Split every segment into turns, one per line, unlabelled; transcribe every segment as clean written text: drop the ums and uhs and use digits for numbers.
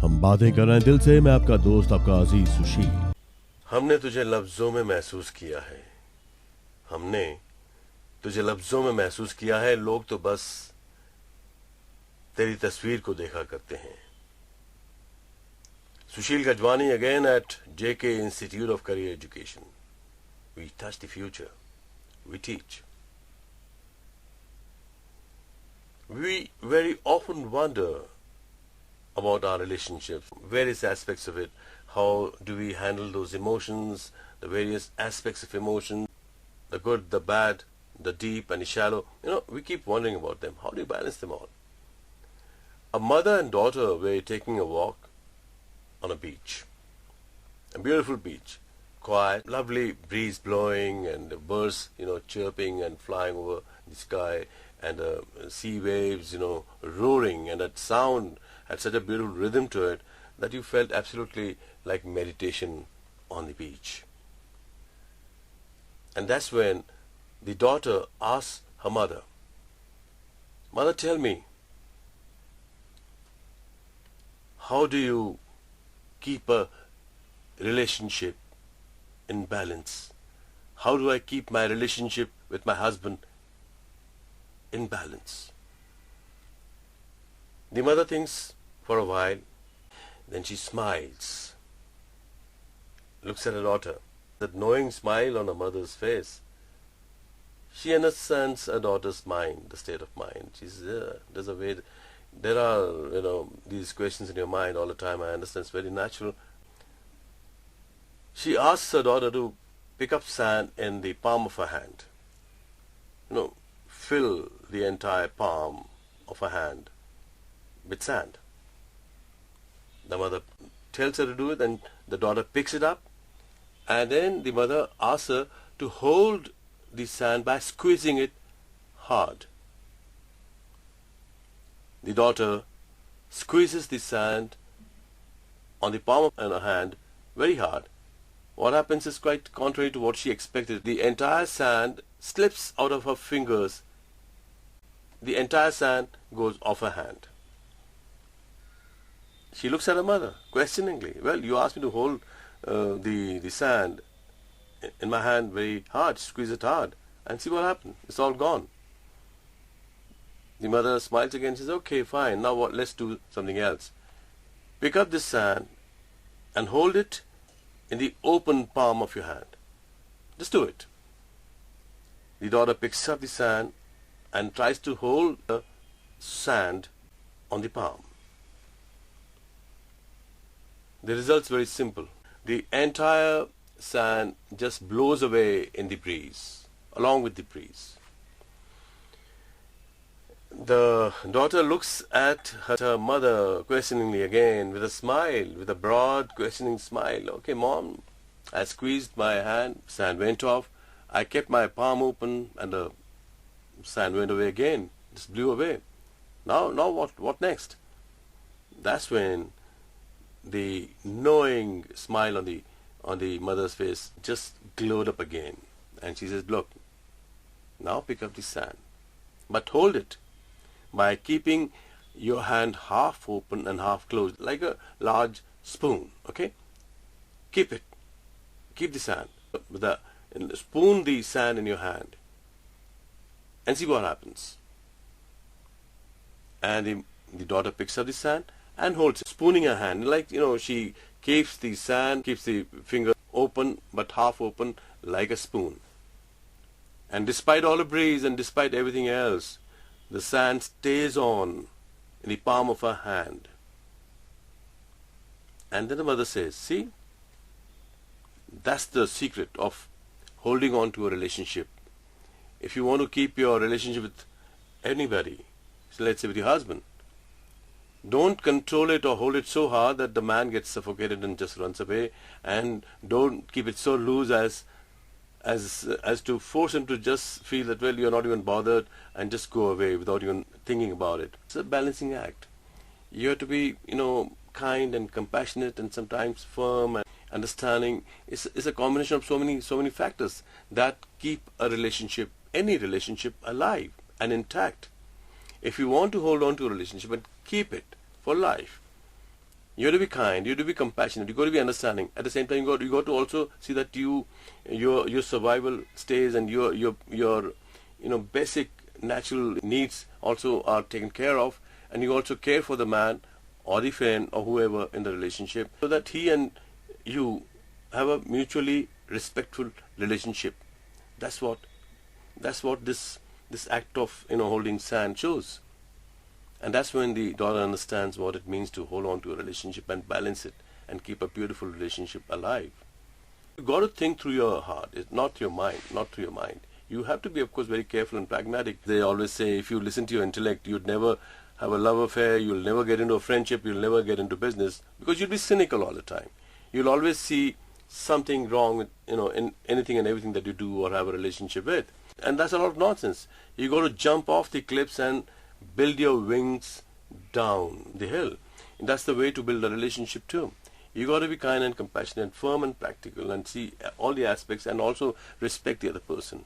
हम बातें कर रहे हैं दिल से। मैं आपका दोस्त, आपका अजीज सुशील।
हमने तुझे लफ्जों में महसूस किया है। हमने तुझे लफ्जों में महसूस किया है। लोग तो बस तेरी तस्वीर को देखा करते हैं। Sushil Gajwani again at JK Institute of Career Education. We touch the future. We teach. We very often wonder about our relationships, various aspects of it. How do we handle those emotions, the various aspects of emotion, the good, the bad, the deep and the shallow? We keep wondering about them. How do you balance them all? A mother and daughter were taking a walk on a beach, a beautiful beach, quiet, lovely breeze blowing and the birds, chirping and flying over the sky, and the sea waves, roaring, and that sound had such a beautiful rhythm to it that you felt absolutely like meditation on the beach. And that's when the daughter asked her mother, "Mother, tell me, how do you keep a relationship in balance? How do I keep my relationship with my husband in balance?" The mother thinks for a while, then she smiles, looks at her daughter. That knowing smile on her mother's face, she understands her daughter's mind, the state of mind. She says, "Yeah, there's a way. There are, these questions in your mind all the time. I understand. It's very natural." She asks her daughter to pick up sand in the palm of her hand. Fill the entire palm of her hand with sand. The mother tells her to do it, and the daughter picks it up, and then the mother asks her to hold the sand by squeezing it hard. The daughter squeezes the sand on the palm of her hand very hard. What happens is quite contrary to what she expected. The entire sand slips out of her fingers. The entire sand goes off her hand. She looks at her mother questioningly. "Well, you asked me to hold the sand in my hand very hard, squeeze it hard, and see what happened. It's all gone." The mother smiles again and says, "Okay, fine. Now what? Let's do something else. Pick up this sand and hold it in the open palm of your hand. Just do it." The daughter picks up the sand and tries to hold the sand on the palm. The result's very simple. The entire sand just blows away in the breeze, along with the breeze. The daughter looks at her mother questioningly again with a smile, with a broad questioning smile. "Okay, Mom, I squeezed my hand, sand went off. I kept my palm open and the sand went away again, just blew away. Now what next?" That's when the knowing smile on the mother's face just glowed up again, and she says, "Look, now pick up the sand, but hold it by keeping your hand half open and half closed, like a large spoon. Okay, keep the sand, spoon the sand in your hand, and see what happens." And the daughter picks up the sand and holds it, spooning her hand, like she keeps the sand, keeps the finger open but half open like a spoon. And despite all the breeze and despite everything else, the sand stays on in the palm of her hand. And then the mother says, "See, that's the secret of holding on to a relationship. If you want to keep your relationship with anybody, so let's say with your husband, don't control it or hold it so hard that the man gets suffocated and just runs away, and don't keep it so loose as to force him to just feel that, well, you're not even bothered, and just go away without even thinking about it." It's a balancing act. You have to be, kind and compassionate and sometimes firm and understanding. It's a combination of so many factors that keep a relationship, any relationship, alive and intact. If you want to hold on to a relationship and keep it for life, You have to be kind. You have to be compassionate. You got to be understanding. At the same time, you got to also see that your survival stays and your basic natural needs also are taken care of, and you also care for the man or the friend or whoever in the relationship, so that he and you have a mutually respectful relationship. That's what this act of holding sand shows. And that's when the daughter understands what it means to hold on to a relationship and balance it and keep a beautiful relationship alive. You've got to think through your heart, not your mind, not through your mind. You have to be, of course, very careful and pragmatic. They always say if you listen to your intellect, you'd never have a love affair, you'll never get into a friendship, you'll never get into business, because you'll be cynical all the time. You'll always see something wrong with, in anything and everything that you do or have a relationship with. And that's a lot of nonsense. You got to jump off the cliffs and build your wings down the hill. And that's the way to build a relationship too. You got to be kind and compassionate, firm and practical, and see all the aspects and also respect the other person.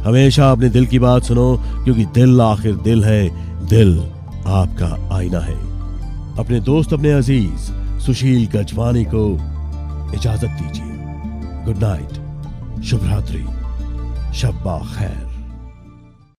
हमेशा अपने दिल की बात सुनो, क्योंकि दिल आखिर दिल है, दिल आपका आईना है। अपने दोस्त, अपने अजीज सुशील गजवानी को इजाजत दीजिए। गुड नाइट, शुभ रात्रि, शब्बा खैर।